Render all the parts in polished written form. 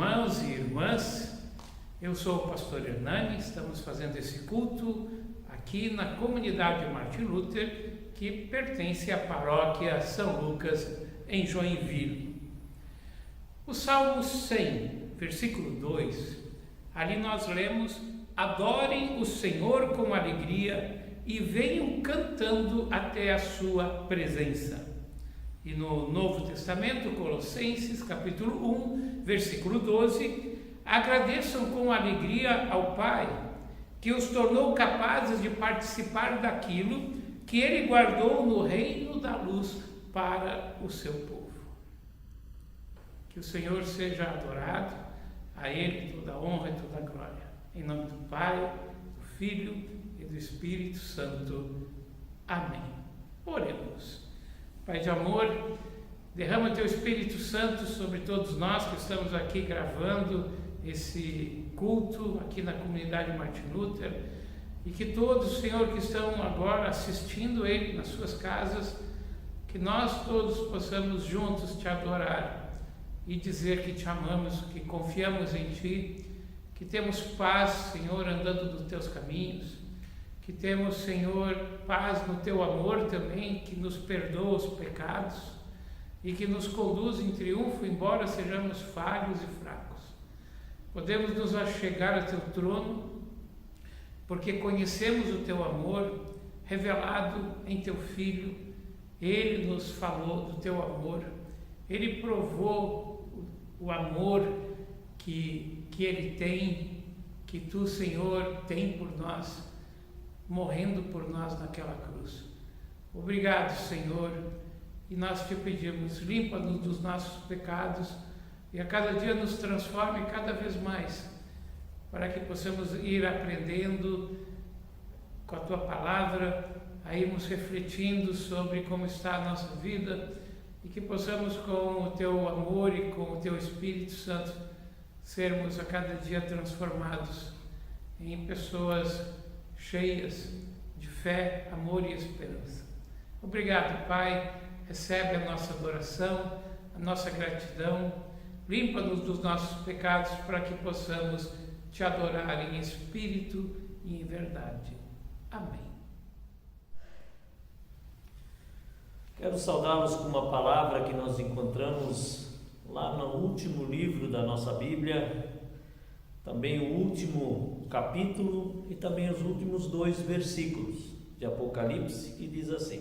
irmãos e irmãs, eu sou o pastor Hernani, estamos fazendo esse culto aqui na comunidade Martin Luther, que pertence à paróquia São Lucas, em Joinville. O Salmo 100, versículo 2, ali nós lemos: adorem o Senhor com alegria e venham cantando até a sua presença. E no Novo Testamento, Colossenses, capítulo 1, versículo 12, agradeçam com alegria ao Pai, que os tornou capazes de participar daquilo que Ele guardou no reino da luz para o seu povo. Que o Senhor seja adorado, a Ele toda a honra e toda a glória. Em nome do Pai, do Filho e do Espírito Santo. Amém. Oremos. Pai de amor, derrama Teu Espírito Santo sobre todos nós que estamos aqui gravando esse culto aqui na comunidade Martin Luther, e que todos, Senhor, que estão agora assistindo Ele nas suas casas, que nós todos possamos juntos Te adorar e dizer que Te amamos, que confiamos em Ti, que temos paz, Senhor, andando nos Teus caminhos, que temos, Senhor, paz no Teu amor também, que nos perdoa os pecados e que nos conduz em triunfo, embora sejamos falhos e fracos. Podemos nos achegar a Teu trono, porque conhecemos o Teu amor revelado em Teu Filho. Ele nos falou do Teu amor, Ele provou o amor que Ele tem, que Tu, Senhor, tem por nós, morrendo por nós naquela cruz. Obrigado, Senhor, e nós Te pedimos, limpa-nos dos nossos pecados e a cada dia nos transforme cada vez mais, para que possamos ir aprendendo com a Tua palavra, a irmos refletindo sobre como está a nossa vida e que possamos, com o Teu amor e com o Teu Espírito Santo, sermos a cada dia transformados em pessoas cheias de fé, amor e esperança. Obrigado, Pai, recebe a nossa adoração, a nossa gratidão, limpa-nos dos nossos pecados para que possamos Te adorar em espírito e em verdade. Amém. Quero saudá-los com uma palavra que nós encontramos lá no último livro da nossa Bíblia, também o último capítulo e também os últimos 2 versículos de Apocalipse, que diz assim: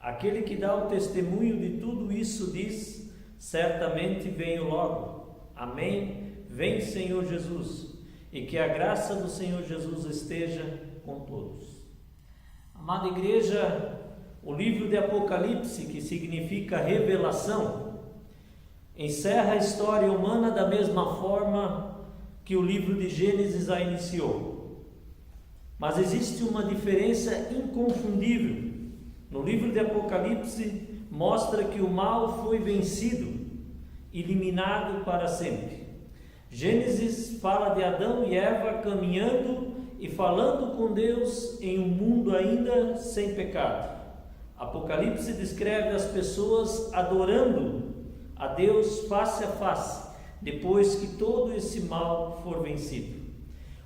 aquele que dá o testemunho de tudo isso diz: certamente venho logo. Amém. Vem, Senhor Jesus, e que a graça do Senhor Jesus esteja com todos. Amada igreja, o livro de Apocalipse, que significa revelação, encerra a história humana da mesma forma que o livro de Gênesis a iniciou. Mas existe uma diferença inconfundível. No livro de Apocalipse mostra que o mal foi vencido, eliminado para sempre. Gênesis fala de Adão e Eva caminhando e falando com Deus em um mundo ainda sem pecado. Apocalipse descreve as pessoas adorando a Deus face a face, depois que todo esse mal for vencido.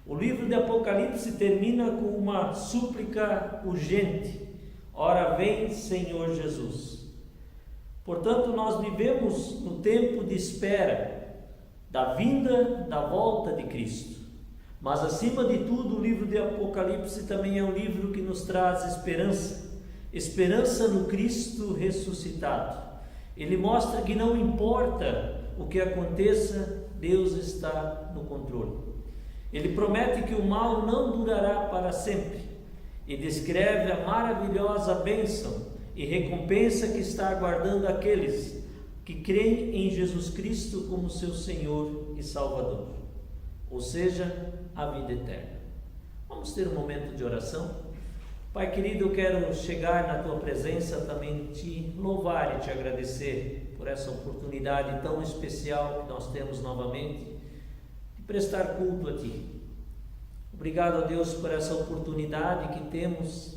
O livro de Apocalipse termina com uma súplica urgente: ora vem, Senhor Jesus. Portanto, nós vivemos no tempo de espera da vinda, da volta de Cristo. Mas acima de tudo, o livro de Apocalipse também é um livro que nos traz esperança no Cristo ressuscitado. Ele mostra que não importa o que aconteça, Deus está no controle. Ele promete que o mal não durará para sempre e descreve a maravilhosa bênção e recompensa que está aguardando aqueles que creem em Jesus Cristo como seu Senhor e Salvador, ou seja, a vida eterna. Vamos ter um momento de oração? Pai querido, eu quero chegar na Tua presença também, Te louvar e Te agradecer por essa oportunidade tão especial que nós temos novamente de prestar culto a Ti. Obrigado a Deus por essa oportunidade que temos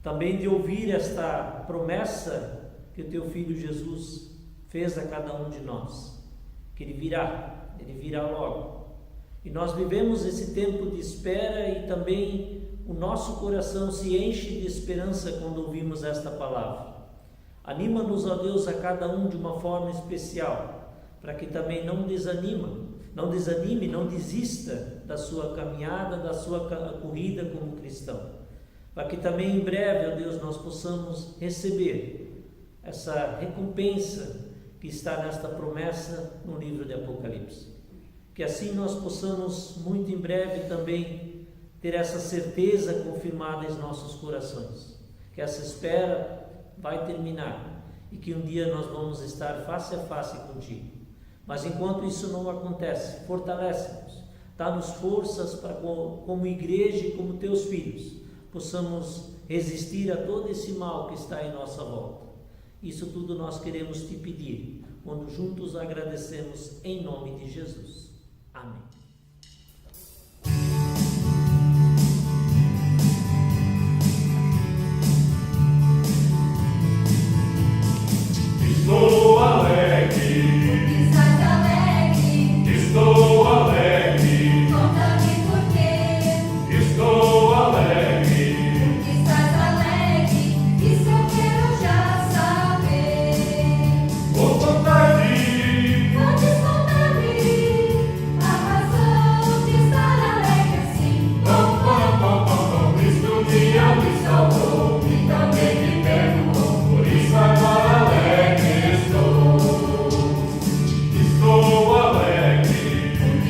também de ouvir esta promessa que o Teu Filho Jesus fez a cada um de nós, que Ele virá ele virá logo. E nós vivemos esse tempo de espera e também o nosso coração se enche de esperança quando ouvimos esta palavra. Anima-nos, ó Deus, a cada um de uma forma especial, para que também não desanime, não desista da sua caminhada, da sua corrida como cristão. Para que também em breve, ó Deus, nós possamos receber essa recompensa que está nesta promessa no livro de Apocalipse. Que assim nós possamos muito em breve também ter essa certeza confirmada em nossos corações, que essa espera vai terminar e que um dia nós vamos estar face a face contigo. Mas enquanto isso não acontece, fortalece-nos, dá-nos forças para, como igreja e como teus filhos, possamos resistir a todo esse mal que está em nossa volta. Isso tudo nós queremos te pedir, quando juntos agradecemos em nome de Jesus. Amém. Estou alegre. Estás alegre. Estou alegre. Conta-me por quê. Estou alegre. Estás alegre. Isso eu quero já saber. Vou contar-lhe. Podes contar-me a razão de estar alegre assim. Cristo me salvou e também me perdoou. Por isso agora alegre estou. Estou alegre.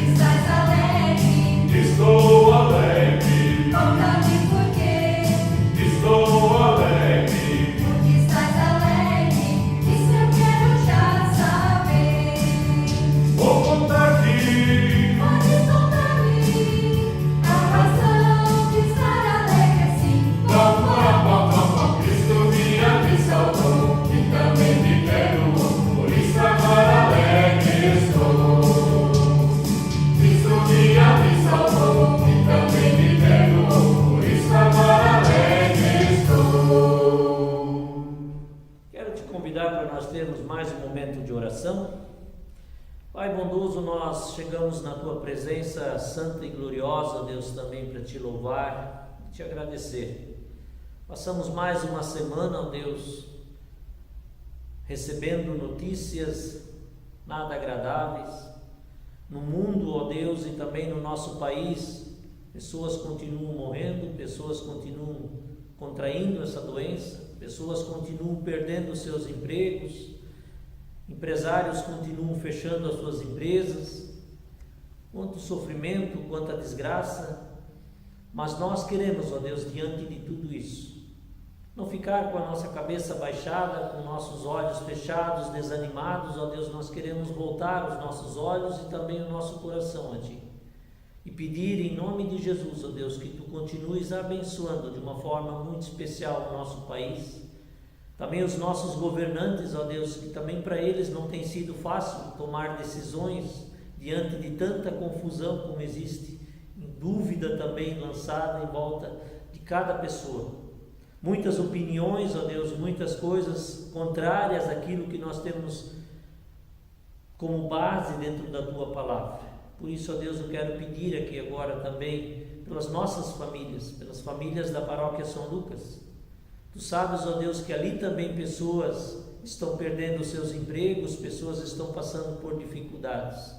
Estás alegre. Estou alegre. Conta-me por quê. Estou alegre. Estás alegre. Isso eu quero já saber. Vou contar-lhe. Podes contar-me a razão de estar alegre assim. Cristo me salvou e também me perdoou. Por isso agora alegre estou. Cristo me salvou e também me perdoou. Por isso agora alegre estou. Quero te convidar para nós termos mais um momento de oração. Pai bondoso, nós chegamos na Tua presença santa e gloriosa, Deus, também para Te louvar e Te agradecer. Passamos mais uma semana, ó Deus, recebendo notícias nada agradáveis. No mundo, ó Deus, e também no nosso país, pessoas continuam morrendo, pessoas continuam contraindo essa doença, pessoas continuam perdendo seus empregos, empresários continuam fechando as suas empresas. Quanto sofrimento, quanta desgraça. Mas nós queremos, ó Deus, diante de tudo isso, não ficar com a nossa cabeça baixada, com nossos olhos fechados, desanimados. Ó Deus, nós queremos voltar os nossos olhos e também o nosso coração a Ti e pedir em nome de Jesus, ó Deus, que Tu continues abençoando de uma forma muito especial o nosso país, também os nossos governantes, ó Deus, que também para eles não tem sido fácil tomar decisões diante de tanta confusão como existe, em dúvida também lançada em volta de cada pessoa. Muitas opiniões, ó Deus, muitas coisas contrárias àquilo que nós temos como base dentro da Tua palavra. Por isso, ó Deus, eu quero pedir aqui agora também pelas nossas famílias, pelas famílias da paróquia São Lucas. Tu sabes, ó Deus, que ali também pessoas estão perdendo seus empregos, pessoas estão passando por dificuldades.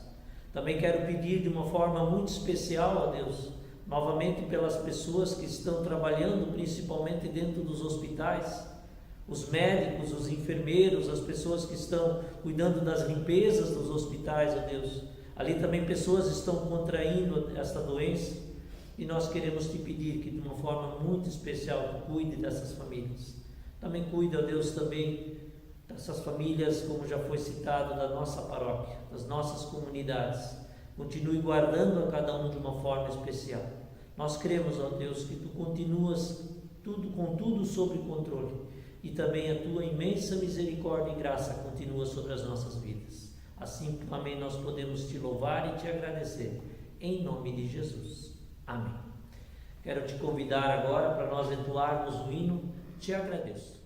Também quero pedir de uma forma muito especial, ó Deus, novamente pelas pessoas que estão trabalhando, principalmente dentro dos hospitais, os médicos, os enfermeiros, as pessoas que estão cuidando das limpezas dos hospitais, ó Deus. Ali também pessoas estão contraindo esta doença e nós queremos te pedir que de uma forma muito especial tu cuide dessas famílias. Também cuida, ó Deus, também dessas famílias, como já foi citado, da nossa paróquia, das nossas comunidades. Continue guardando a cada um de uma forma especial. Nós cremos, ó Deus, que Tu continuas com tudo sob controle e também a Tua imensa misericórdia e graça continua sobre as nossas vidas. Assim também nós podemos Te louvar e Te agradecer, em nome de Jesus. Amém. Quero te convidar agora para nós entoarmos o hino Te Agradeço.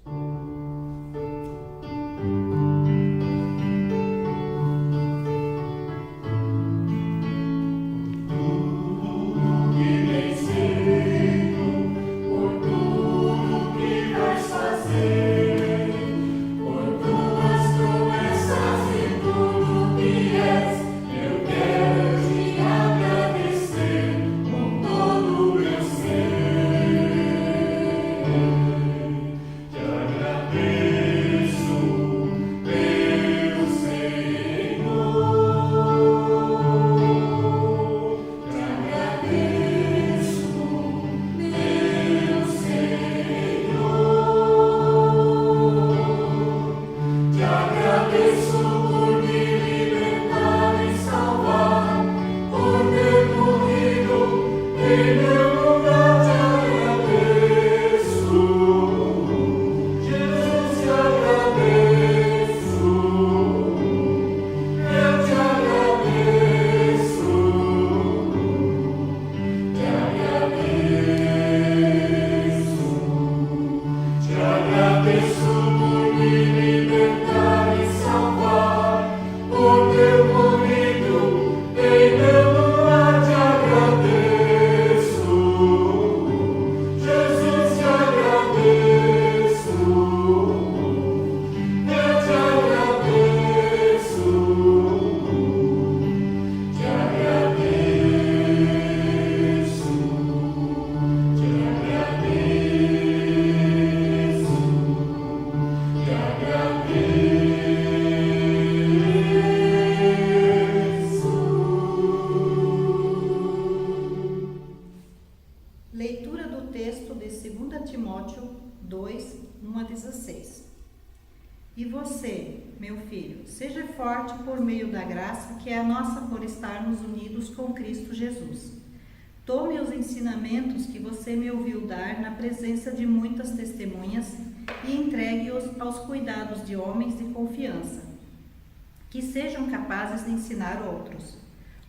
2, 1 a 16. E você, meu filho, seja forte por meio da graça que é a nossa por estarmos unidos com Cristo Jesus. Tome os ensinamentos que você me ouviu dar na presença de muitas testemunhas e entregue-os aos cuidados de homens de confiança, que sejam capazes de ensinar outros.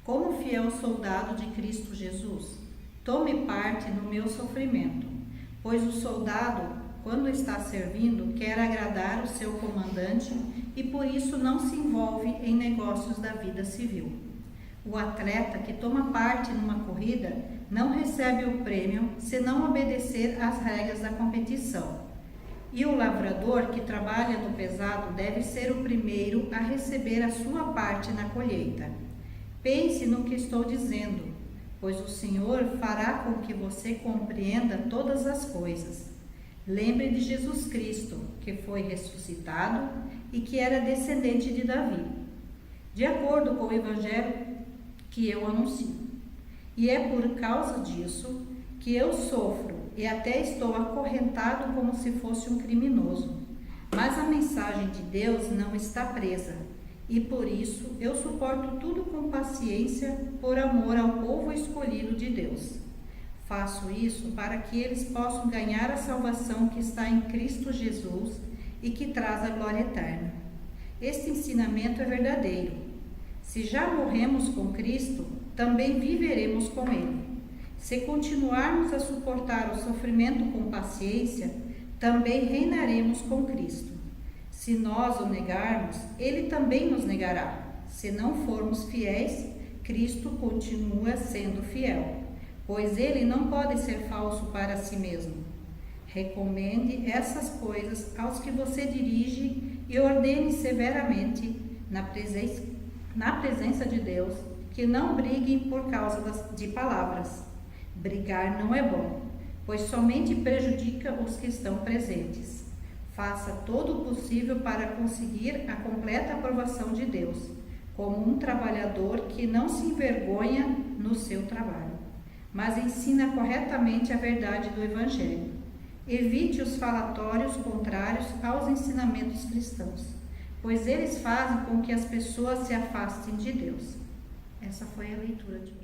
Como fiel soldado de Cristo Jesus, tome parte no meu sofrimento, pois o soldado, quando está servindo, quer agradar o seu comandante e por isso não se envolve em negócios da vida civil. O atleta que toma parte numa corrida não recebe o prêmio se não obedecer às regras da competição. E o lavrador que trabalha no pesado deve ser o primeiro a receber a sua parte na colheita. Pense no que estou dizendo, pois o Senhor fará com que você compreenda todas as coisas. Lembre de Jesus Cristo, que foi ressuscitado e que era descendente de Davi, de acordo com o Evangelho que eu anuncio. E é por causa disso que eu sofro e até estou acorrentado como se fosse um criminoso. Mas a mensagem de Deus não está presa, e por isso eu suporto tudo com paciência por amor ao povo escolhido de Deus. Faço isso para que eles possam ganhar a salvação que está em Cristo Jesus e que traz a glória eterna. Este ensinamento é verdadeiro. Se já morremos com Cristo, também viveremos com Ele. Se continuarmos a suportar o sofrimento com paciência, também reinaremos com Cristo. Se nós o negarmos, Ele também nos negará. Se não formos fiéis, Cristo continua sendo fiel, pois Ele não pode ser falso para si mesmo. Recomende essas coisas aos que você dirige e ordene severamente, na presença de Deus, que não briguem por causa de palavras. Brigar não é bom, pois somente prejudica os que estão presentes. Faça todo o possível para conseguir a completa aprovação de Deus, como um trabalhador que não se envergonha no seu trabalho, mas ensina corretamente a verdade do Evangelho. Evite os falatórios contrários aos ensinamentos cristãos, pois eles fazem com que as pessoas se afastem de Deus. Essa foi a leitura de hoje.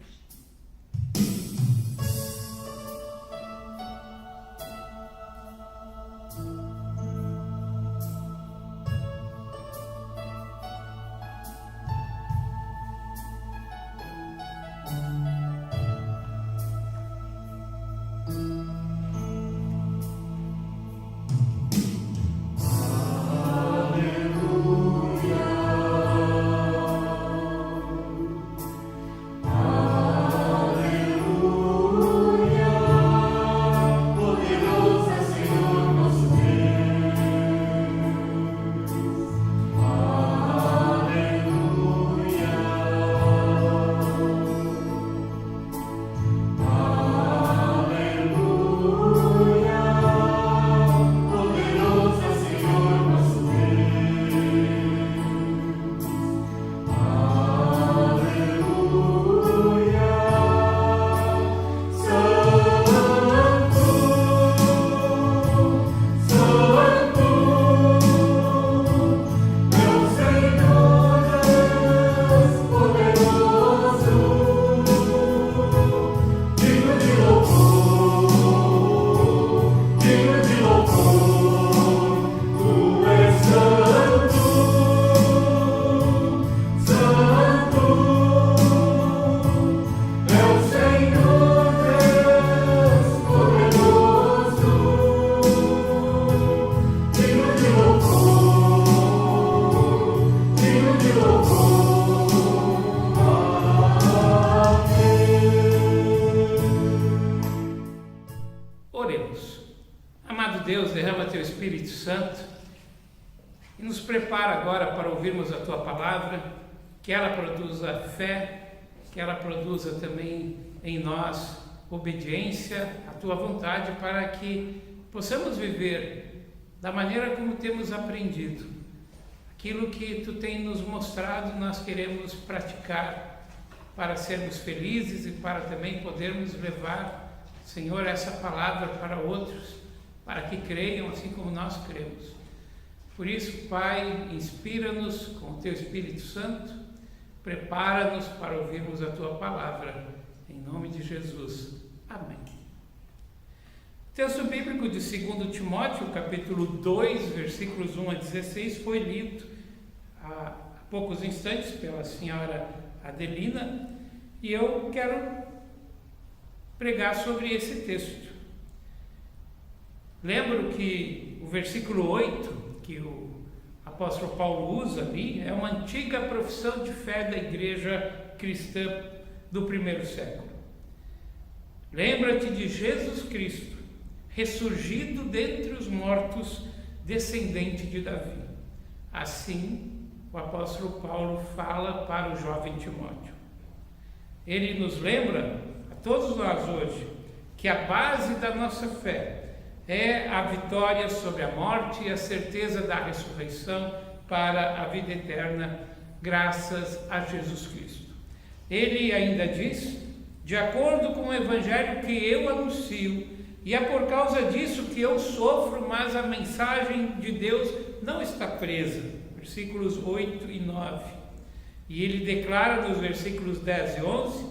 Espírito Santo e nos prepara agora para ouvirmos a Tua Palavra, que ela produza fé, que ela produza também em nós obediência à Tua vontade, para que possamos viver da maneira como temos aprendido. Aquilo que Tu tem nos mostrado, nós queremos praticar para sermos felizes e para também podermos levar, Senhor, essa palavra para outros, para que creiam assim como nós cremos. Por isso, Pai, inspira-nos com o Teu Espírito Santo, prepara-nos para ouvirmos a Tua palavra, em nome de Jesus. Amém. Texto bíblico de 2 Timóteo, capítulo 2, versículos 1 a 16, foi lido há poucos instantes pela senhora Adelina, e eu quero pregar sobre esse texto. Lembro que o versículo 8, que o apóstolo Paulo usa ali, é uma antiga profissão de fé da igreja cristã do primeiro século. Lembra-te de Jesus Cristo, ressurgido dentre os mortos, descendente de Davi. Assim, o apóstolo Paulo fala para o jovem Timóteo. Ele nos lembra, a todos nós hoje, que a base da nossa fé é a vitória sobre a morte e a certeza da ressurreição para a vida eterna, graças a Jesus Cristo. Ele ainda diz, de acordo com o evangelho que eu anuncio, e é por causa disso que eu sofro, mas a mensagem de Deus não está presa. Versículos 8 e 9. E ele declara nos versículos 10 e 11,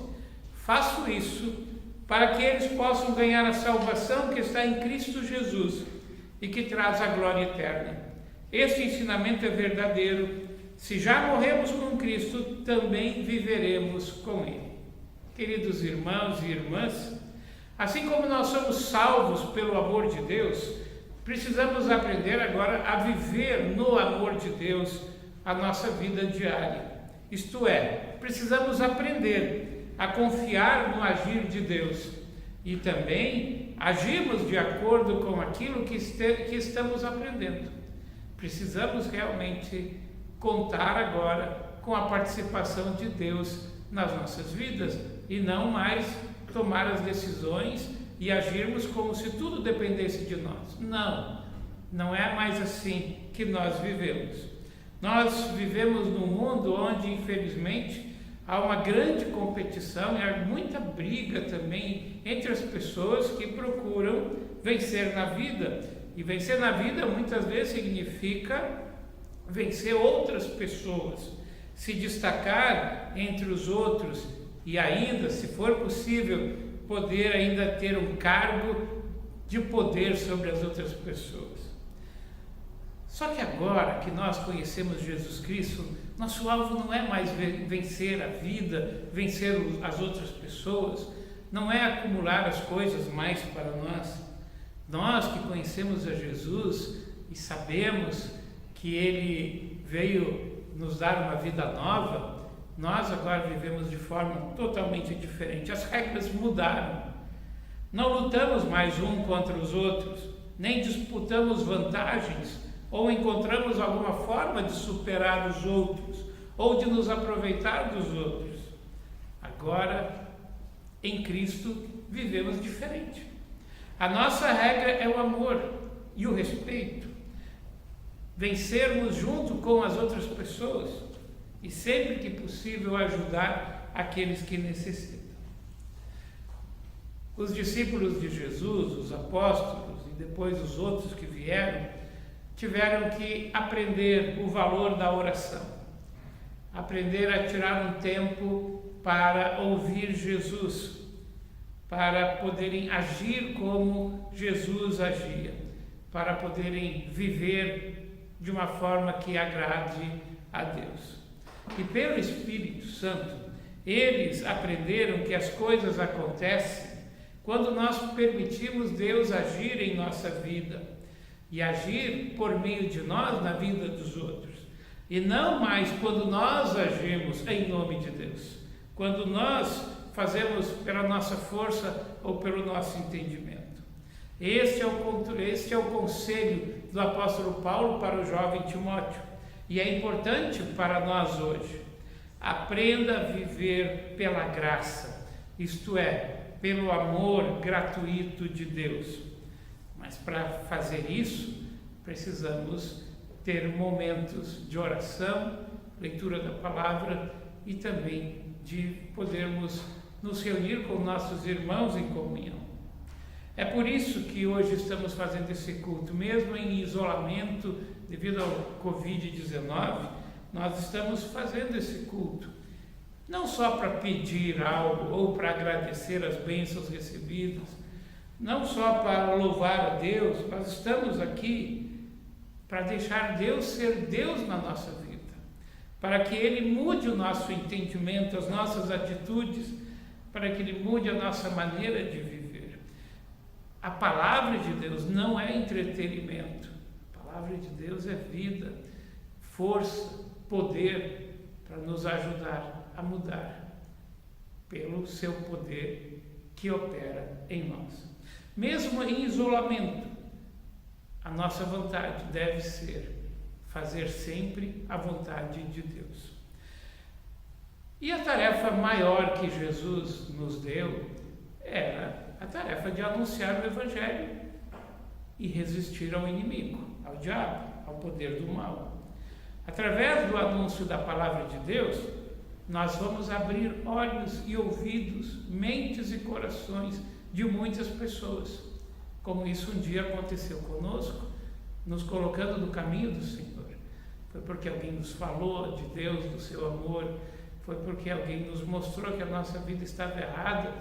faço isso para que eles possam ganhar a salvação que está em Cristo Jesus e que traz a glória eterna. Este ensinamento é verdadeiro. Se já morremos com Cristo, também viveremos com Ele. Queridos irmãos e irmãs, assim como nós somos salvos pelo amor de Deus, precisamos aprender agora a viver no amor de Deus a nossa vida diária. Isto é, precisamos aprender a confiar no agir de Deus e também agirmos de acordo com aquilo que estamos aprendendo. Precisamos realmente contar agora com a participação de Deus nas nossas vidas e não mais tomar as decisões e agirmos como se tudo dependesse de nós. Não é mais assim que nós vivemos. Nós vivemos num mundo onde, infelizmente, há uma grande competição e há muita briga também entre as pessoas que procuram vencer na vida. E vencer na vida muitas vezes significa vencer outras pessoas, se destacar entre os outros e ainda, se for possível, poder ainda ter um cargo de poder sobre as outras pessoas. Só que agora que nós conhecemos Jesus Cristo, nosso alvo não é mais vencer a vida, vencer as outras pessoas, não é acumular as coisas mais para nós. Nós que conhecemos a Jesus e sabemos que Ele veio nos dar uma vida nova, nós agora vivemos de forma totalmente diferente. As regras mudaram. Não lutamos mais um contra os outros, nem disputamos vantagens ou encontramos alguma forma de superar os outros ou de nos aproveitar dos outros. Agora, em Cristo, vivemos diferente. A nossa regra é o amor e o respeito. Vencermos junto com as outras pessoas e sempre que possível ajudar aqueles que necessitam. Os discípulos de Jesus, os apóstolos e depois os outros que vieram, tiveram que aprender o valor da oração, aprender a tirar um tempo para ouvir Jesus, para poderem agir como Jesus agia, para poderem viver de uma forma que agrade a Deus. E pelo Espírito Santo, eles aprenderam que as coisas acontecem quando nós permitimos Deus agir em nossa vida e agir por meio de nós na vida dos outros. E não mais quando nós agimos em nome de Deus, quando nós fazemos pela nossa força ou pelo nosso entendimento. Este é o conselho do apóstolo Paulo para o jovem Timóteo. E é importante para nós hoje. Aprenda a viver pela graça, isto é, pelo amor gratuito de Deus. Mas para fazer isso, precisamos ter momentos de oração, leitura da palavra e também de podermos nos reunir com nossos irmãos em comunhão. É por isso que hoje estamos fazendo esse culto, mesmo em isolamento devido ao Covid-19, nós estamos fazendo esse culto. Não só para pedir algo ou para agradecer as bênçãos recebidas, não só para louvar a Deus, nós estamos aqui para deixar Deus ser Deus na nossa vida, para que Ele mude o nosso entendimento, as nossas atitudes, para que Ele mude a nossa maneira de viver. A palavra de Deus não é entretenimento, a palavra de Deus é vida, força, poder para nos ajudar a mudar pelo seu poder que opera em nós. Mesmo em isolamento, a nossa vontade deve ser fazer sempre a vontade de Deus. E a tarefa maior que Jesus nos deu era a tarefa de anunciar o Evangelho e resistir ao inimigo, ao diabo, ao poder do mal. Através do anúncio da palavra de Deus, nós vamos abrir olhos e ouvidos, mentes e corações de muitas pessoas, como isso um dia aconteceu conosco, nos colocando no caminho do Senhor. Foi porque alguém nos falou de Deus, do seu amor, foi porque alguém nos mostrou que a nossa vida estava errada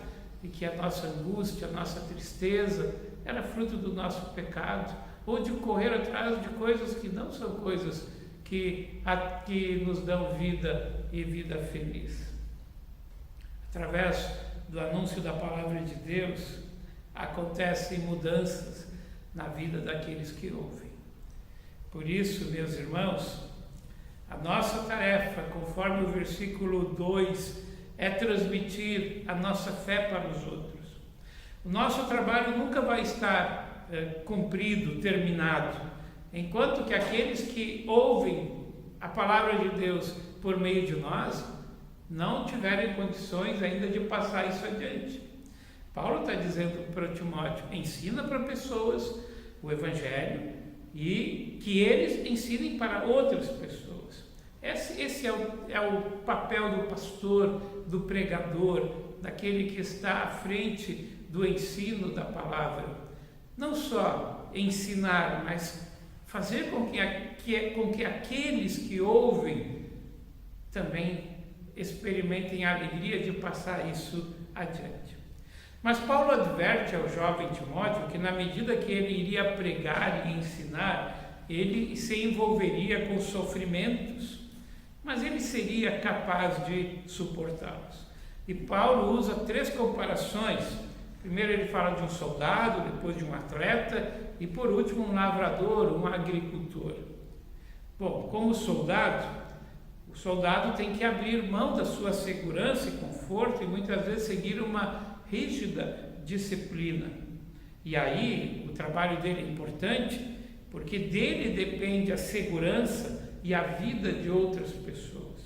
e que a nossa angústia, a nossa tristeza era fruto do nosso pecado, ou de correr atrás de coisas que não são coisas que nos dão vida e vida feliz. Através do anúncio da palavra de Deus, acontecem mudanças na vida daqueles que ouvem. Por isso, meus irmãos, a nossa tarefa, conforme o versículo 2, é transmitir a nossa fé para os outros. O nosso trabalho nunca vai estar cumprido, terminado, enquanto que aqueles que ouvem a palavra de Deus por meio de nós não tiverem condições ainda de passar isso adiante. Paulo está dizendo para Timóteo: ensina para pessoas o Evangelho e que eles ensinem para outras pessoas. Esse é o papel do pastor, do pregador, daquele que está à frente do ensino da palavra. Não só ensinar, mas fazer com que aqueles que ouvem também experimentem a alegria de passar isso adiante. Mas Paulo adverte ao jovem Timóteo que, na medida que ele iria pregar e ensinar, ele se envolveria com sofrimentos, mas ele seria capaz de suportá-los. E Paulo usa 3 comparações. Primeiro ele fala de um soldado, depois de um atleta e por último um lavrador, um agricultor. Bom, como soldado, o soldado tem que abrir mão da sua segurança e conforto e muitas vezes seguir uma rígida disciplina. E aí o trabalho dele é importante porque dele depende a segurança e a vida de outras pessoas.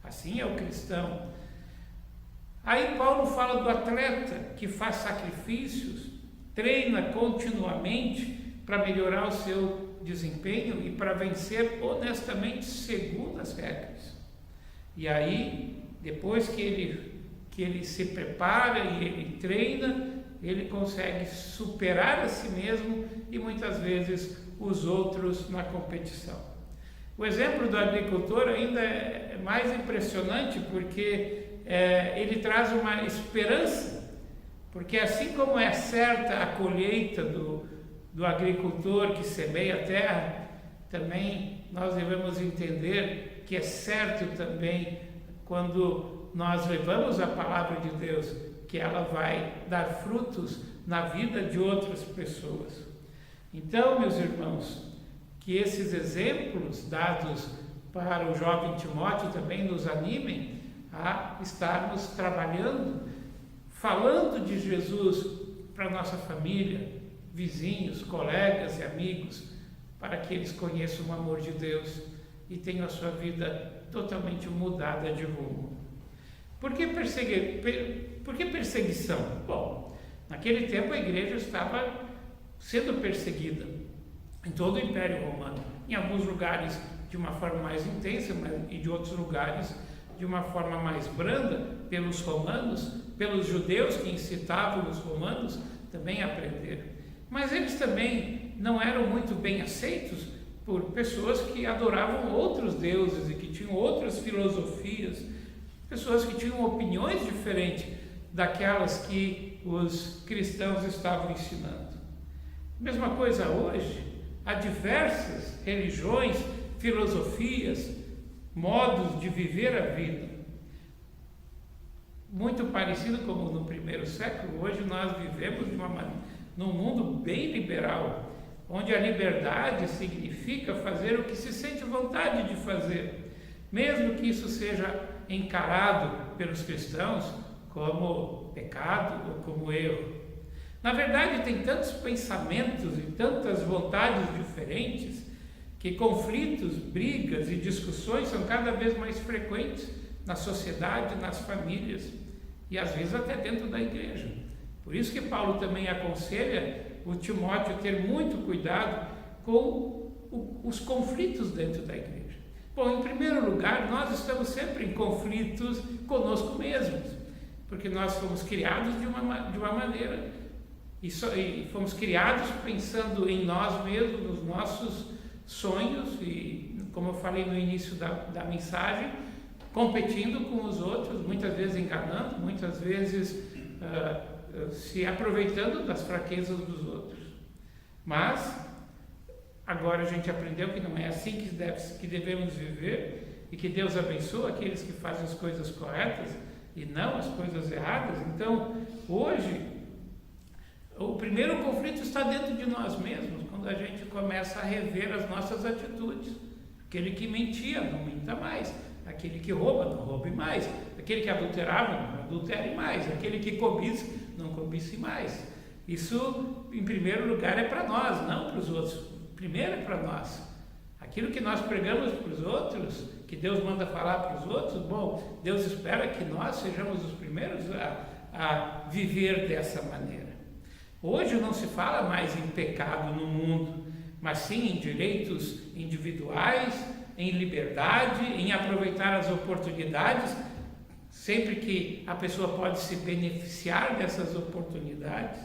Assim é o cristão. Aí Paulo fala do atleta que faz sacrifícios, treina continuamente para melhorar o seu desempenho e para vencer honestamente segundo as regras. E aí, depois que ele se prepara e ele treina, ele consegue superar a si mesmo e muitas vezes os outros na competição. O exemplo do agricultor ainda é mais impressionante porque ele traz uma esperança, porque assim como é certa a colheita do agricultor que semeia a terra, também nós devemos entender que é certo também quando nós levamos a palavra de Deus, que ela vai dar frutos na vida de outras pessoas. Então, meus irmãos, que esses exemplos dados para o jovem Timóteo também nos animem a estarmos trabalhando, falando de Jesus para nossa família, vizinhos, colegas e amigos, para que eles conheçam o amor de Deus e tenham a sua vida totalmente mudada de rumo. Por que perseguição? Bom, naquele tempo a igreja estava sendo perseguida em todo o Império Romano, em alguns lugares de uma forma mais intensa e de outros lugares de uma forma mais branda pelos romanos, pelos judeus que incitavam os romanos, também aprenderam. Mas eles também não eram muito bem aceitos por pessoas que adoravam outros deuses e que tinham outras filosofias, pessoas que tinham opiniões diferentes daquelas que os cristãos estavam ensinando. Mesma coisa hoje, há diversas religiões, filosofias, modos de viver a vida. Muito parecido como no primeiro século, hoje nós vivemos num mundo bem liberal, onde a liberdade significa fazer o que se sente vontade de fazer, mesmo que isso seja encarado pelos cristãos como pecado ou como erro. Na verdade, tem tantos pensamentos e tantas vontades diferentes que conflitos, brigas e discussões são cada vez mais frequentes na sociedade, nas famílias e às vezes até dentro da igreja. Por isso que Paulo também aconselha o Timóteo ter muito cuidado com os conflitos dentro da igreja. Bom, em primeiro lugar, nós estamos sempre em conflitos conosco mesmos, porque nós fomos criados de uma maneira e fomos criados pensando em nós mesmos, nos nossos sonhos e, como eu falei no início da mensagem, competindo com os outros, muitas vezes enganando, muitas vezes se aproveitando das fraquezas dos outros. Mas agora a gente aprendeu que não é assim que devemos viver e que Deus abençoa aqueles que fazem as coisas corretas e não as coisas erradas. Então, hoje, o primeiro conflito está dentro de nós mesmos, quando a gente começa a rever as nossas atitudes. Aquele que mentia, não minta mais. Aquele que rouba, não roube mais. Aquele que adulterava, não adultere mais. Aquele que cobiça, não cobice mais. Isso, em primeiro lugar, é para nós, não para os outros. Primeiro é para nós. Aquilo que nós pregamos para os outros, que Deus manda falar para os outros, bom, Deus espera que nós sejamos os primeiros a viver dessa maneira. Hoje não se fala mais em pecado no mundo, mas sim em direitos individuais, em liberdade, em aproveitar as oportunidades, sempre que a pessoa pode se beneficiar dessas oportunidades.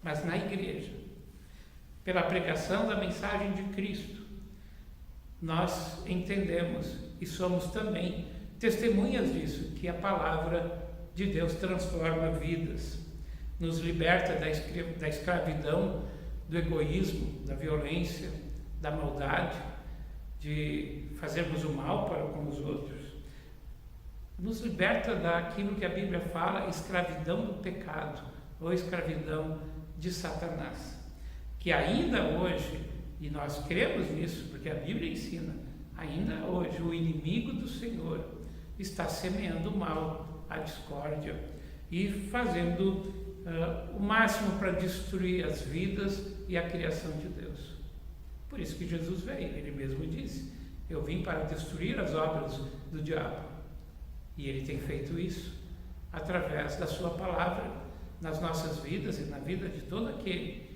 Mas na igreja, pela pregação da mensagem de Cristo, nós entendemos e somos também testemunhas disso, que a palavra de Deus transforma vidas, nos liberta da escravidão, do egoísmo, da violência, da maldade, de fazermos o mal para com os outros. Nos liberta daquilo que a Bíblia fala, escravidão do pecado, ou escravidão de Satanás. Que ainda hoje, e nós cremos nisso, porque a Bíblia ensina, ainda hoje o inimigo do Senhor está semeando o mal, a discórdia e fazendo o máximo para destruir as vidas e a criação de Deus. Por isso que Jesus veio, ele mesmo disse, eu vim para destruir as obras do diabo. E ele tem feito isso através da sua palavra nas nossas vidas e na vida de todo aquele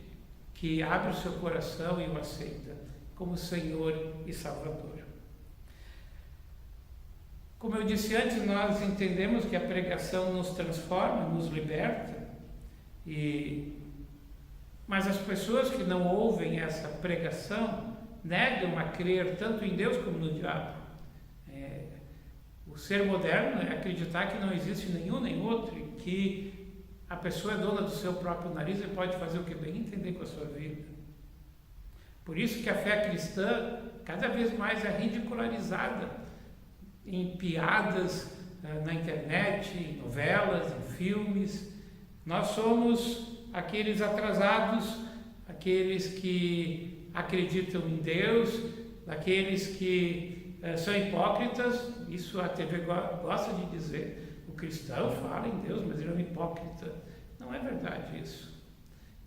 que abre o seu coração e o aceita como Senhor e Salvador. Como eu disse antes, nós entendemos que a pregação nos transforma, nos liberta, mas as pessoas que não ouvem essa pregação negam a crer tanto em Deus como no diabo. O ser moderno é acreditar que não existe nenhum nem outro e que a pessoa é dona do seu próprio nariz e pode fazer o que bem entender com a sua vida. Por isso que a fé cristã cada vez mais é ridicularizada em piadas na internet, em novelas, em filmes. Nós somos aqueles atrasados, aqueles que acreditam em Deus, aqueles que são hipócritas. Isso a TV gosta de dizer. O cristão fala em Deus, mas ele é um hipócrita. Não é verdade isso.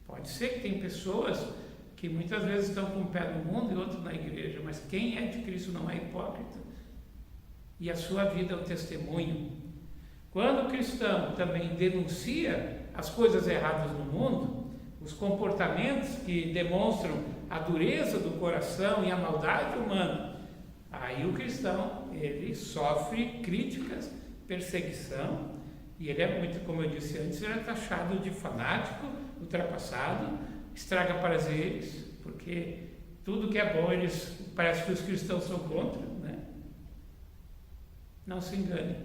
Pode ser que tem pessoas que muitas vezes estão com um pé no mundo e outro na igreja, mas quem é de Cristo não é hipócrita. E a sua vida é um testemunho. Quando o cristão também denuncia as coisas erradas no mundo, os comportamentos que demonstram a dureza do coração e a maldade humana, aí o cristão, ele sofre críticas, perseguição E ele é muito, como eu disse antes, ele é taxado de fanático, ultrapassado, estraga prazeres, porque tudo que é bom, parece que os cristãos são contra, né? Não se engane.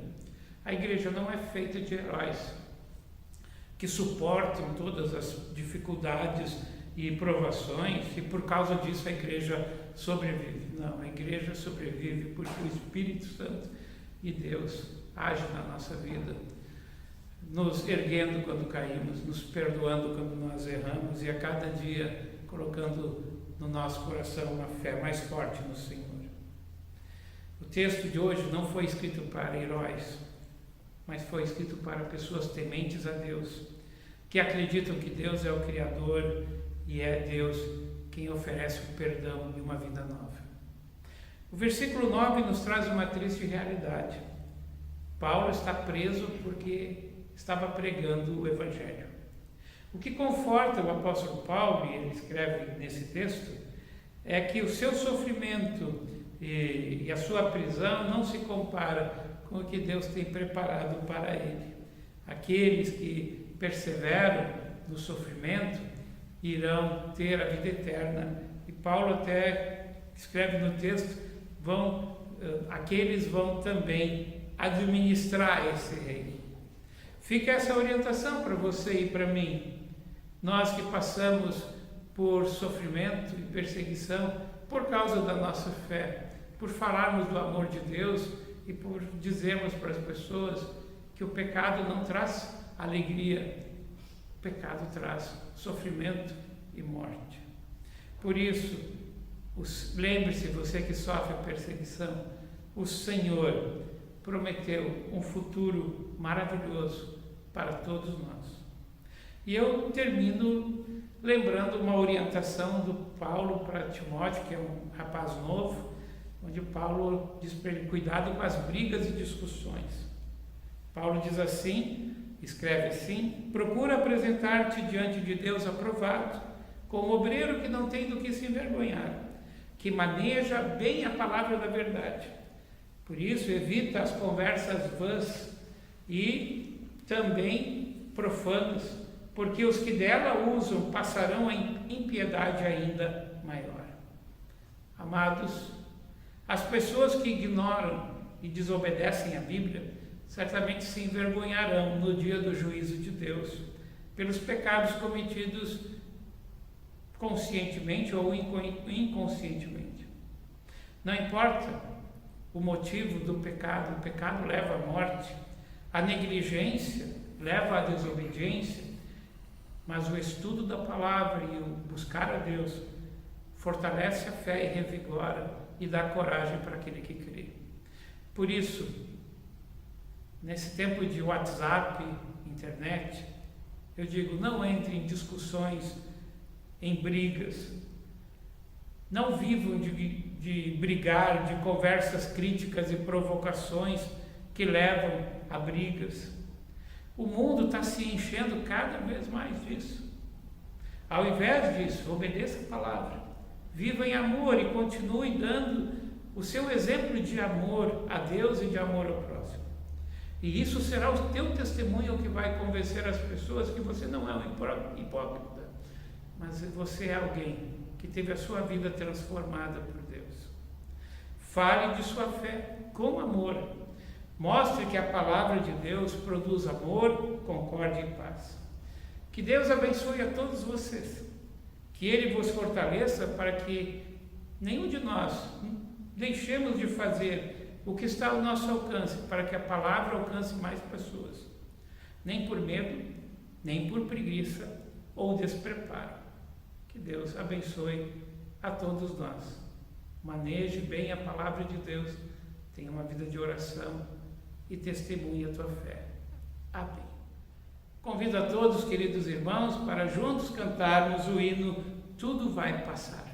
A igreja não é feita de heróis que suportam todas as dificuldades e provações e por causa disso a igreja sobrevive. Não, a igreja sobrevive porque o Espírito Santo e Deus age na nossa vida, nos erguendo quando caímos, nos perdoando quando nós erramos e a cada dia colocando no nosso coração uma fé mais forte no Senhor. O texto de hoje não foi escrito para heróis, mas foi escrito para pessoas tementes a Deus, que acreditam que Deus é o Criador e é Deus quem oferece o perdão e uma vida nova. O versículo 9 nos traz uma triste realidade. Paulo está preso porque estava pregando o Evangelho. O que conforta o apóstolo Paulo, e ele escreve nesse texto, é que o seu sofrimento e a sua prisão não se compara com o que Deus tem preparado para ele. Aqueles que perseveram no sofrimento irão ter a vida eterna. E Paulo até escreve no texto, aqueles vão também administrar esse reino. Fica essa orientação para você e para mim. Nós que passamos por sofrimento e perseguição por causa da nossa fé, por falarmos do amor de Deus e por dizermos para as pessoas que o pecado não traz alegria, o pecado traz sofrimento e morte. Por isso, lembre-se, você que sofre perseguição, o Senhor prometeu um futuro maravilhoso para todos nós. E eu termino lembrando uma orientação do Paulo para Timóteo, que é um rapaz novo, onde Paulo diz para ele: cuidado com as brigas e discussões. Paulo diz assim, escreve assim: procura apresentar-te diante de Deus aprovado, como obreiro que não tem do que se envergonhar, que maneja bem a palavra da verdade. Por isso, evita as conversas vãs e também profanas, porque os que dela usam passarão a impiedade ainda maior. Amados, as pessoas que ignoram e desobedecem a Bíblia certamente se envergonharão no dia do juízo de Deus pelos pecados cometidos conscientemente ou inconscientemente. Não importa o motivo do pecado, o pecado leva à morte, a negligência leva à desobediência, mas o estudo da palavra e o buscar a Deus fortalece a fé e revigora e dá coragem para aquele que crê. Por isso, nesse tempo de WhatsApp, internet, eu digo, não entre em discussões, em brigas, não vivam de brigar, de conversas críticas e provocações que levam a brigas. O mundo está se enchendo cada vez mais disso. Ao invés disso, obedeça a palavra, viva em amor e continue dando o seu exemplo de amor a Deus e de amor ao próximo. E isso será o teu testemunho que vai convencer as pessoas que você não é um hipócrita, mas você é alguém que teve a sua vida transformada por Deus. Fale de sua fé com amor. Mostre que a palavra de Deus produz amor, concórdia e paz. Que Deus abençoe a todos vocês. Que Ele vos fortaleça para que nenhum de nós deixemos de fazer o que está ao nosso alcance, para que a palavra alcance mais pessoas. Nem por medo, nem por preguiça ou despreparo. Que Deus abençoe a todos nós. Maneje bem a palavra de Deus, tenha uma vida de oração e testemunhe a tua fé. Amém. Convido a todos, queridos irmãos, para juntos cantarmos o hino Tudo Vai Passar.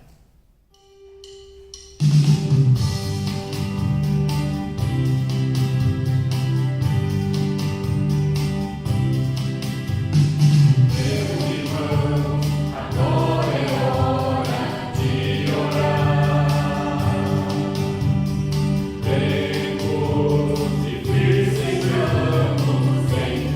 Tempos difíceis vamos enfrentar.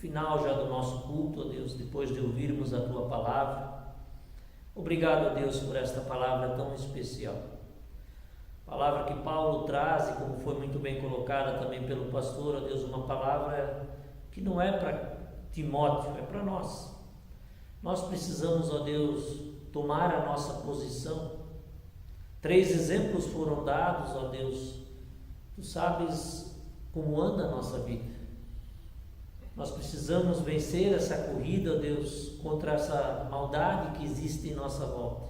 final já do nosso culto, ó Deus, depois de ouvirmos a Tua palavra. Obrigado, ó Deus, por esta palavra tão especial. Palavra que Paulo traz, e como foi muito bem colocada também pelo pastor, ó Deus, uma palavra que não é para Timóteo, é para nós. Nós precisamos, ó Deus, tomar a nossa posição. 3 exemplos foram dados, ó Deus. Tu sabes como anda a nossa vida. Nós precisamos vencer essa corrida, ó Deus, contra essa maldade que existe em nossa volta.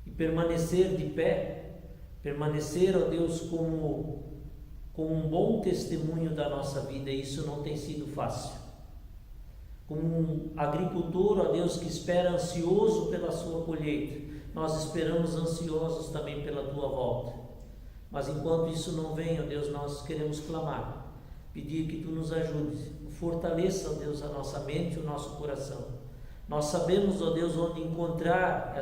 E permanecer de pé, permanecer, ó Deus, como um bom testemunho da nossa vida. E isso não tem sido fácil. Como um agricultor, ó Deus, que espera ansioso pela sua colheita, nós esperamos ansiosos também pela Tua volta. Mas enquanto isso não vem, ó Deus, nós queremos clamar, pedir que Tu nos ajude, fortaleça, ó Deus, a nossa mente e o nosso coração. Nós sabemos, ó Deus, onde encontrar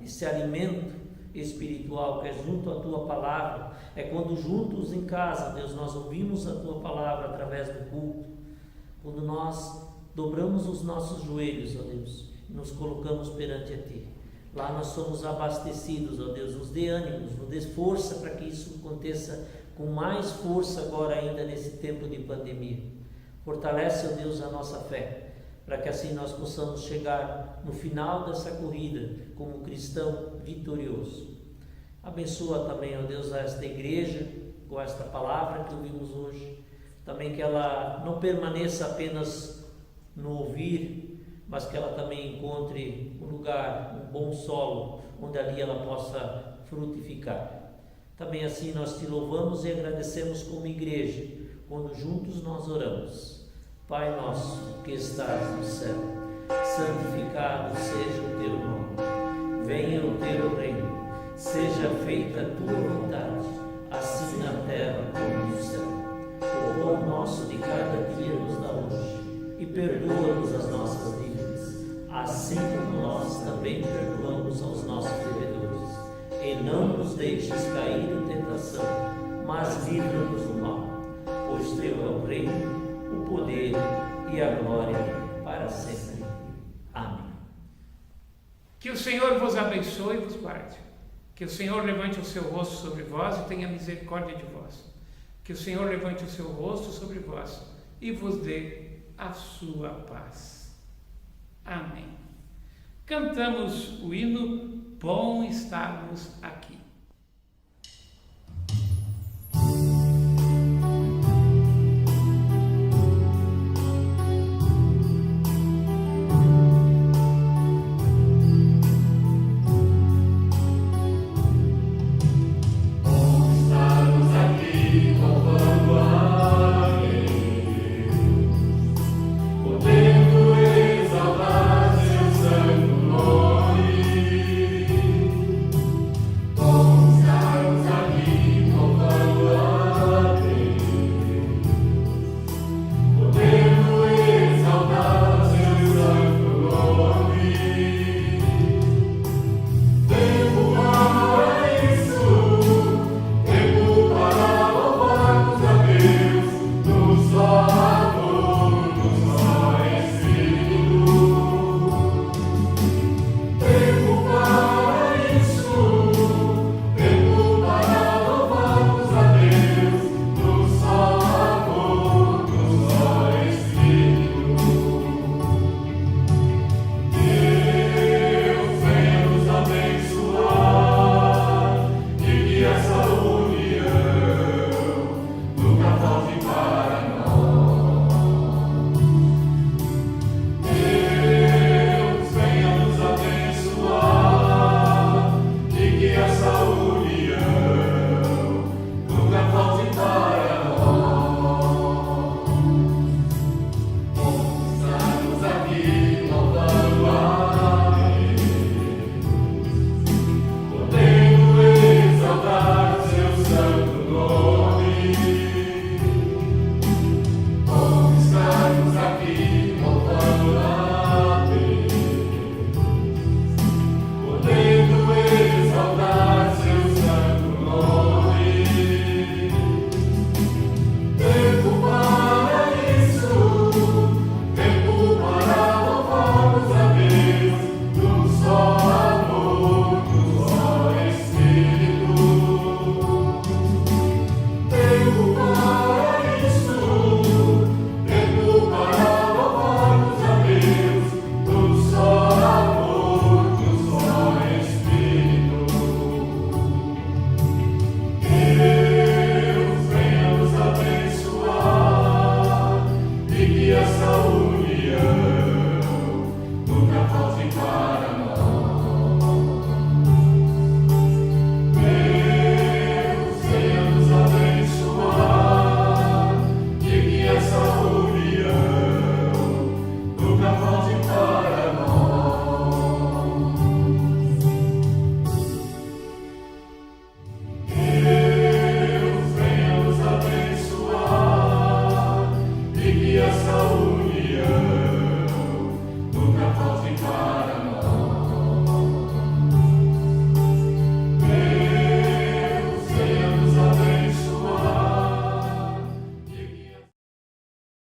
esse alimento espiritual, que é junto à Tua palavra. É quando juntos em casa, Deus, nós ouvimos a Tua palavra através do culto, quando nós dobramos os nossos joelhos, ó Deus, e nos colocamos perante a Ti. Lá nós somos abastecidos, ó Deus, nos dê ânimos, nos dê força para que isso aconteça com mais força agora ainda nesse tempo de pandemia. Fortalece, ó Deus, a nossa fé, para que assim nós possamos chegar no final dessa corrida como cristão vitorioso. Abençoa também, ó Deus, esta igreja com esta palavra que ouvimos hoje. Também que ela não permaneça apenas no ouvir, mas que ela também encontre um lugar, um bom solo, onde ali ela possa frutificar. Também assim nós Te louvamos e agradecemos como igreja, quando juntos nós oramos. Pai nosso que estás no céu, santificado seja o Teu nome. Venha o Teu reino, seja feita a Tua vontade, assim na terra como no céu. O pão nosso de cada dia nos dá hoje, e perdoa-nos as nossas dívidas, assim como nós também perdoamos aos nossos devedores. E não nos deixes cair em tentação, mas livra-nos do mal, pois Teu é o reino, o poder e a glória para sempre. Amém. Que o Senhor vos abençoe e vos guarde. Que o Senhor levante o seu rosto sobre vós e tenha misericórdia de vós. Que o Senhor levante o seu rosto sobre vós e vos dê a sua paz. Amém. Cantamos o hino Bom Estarmos Aqui.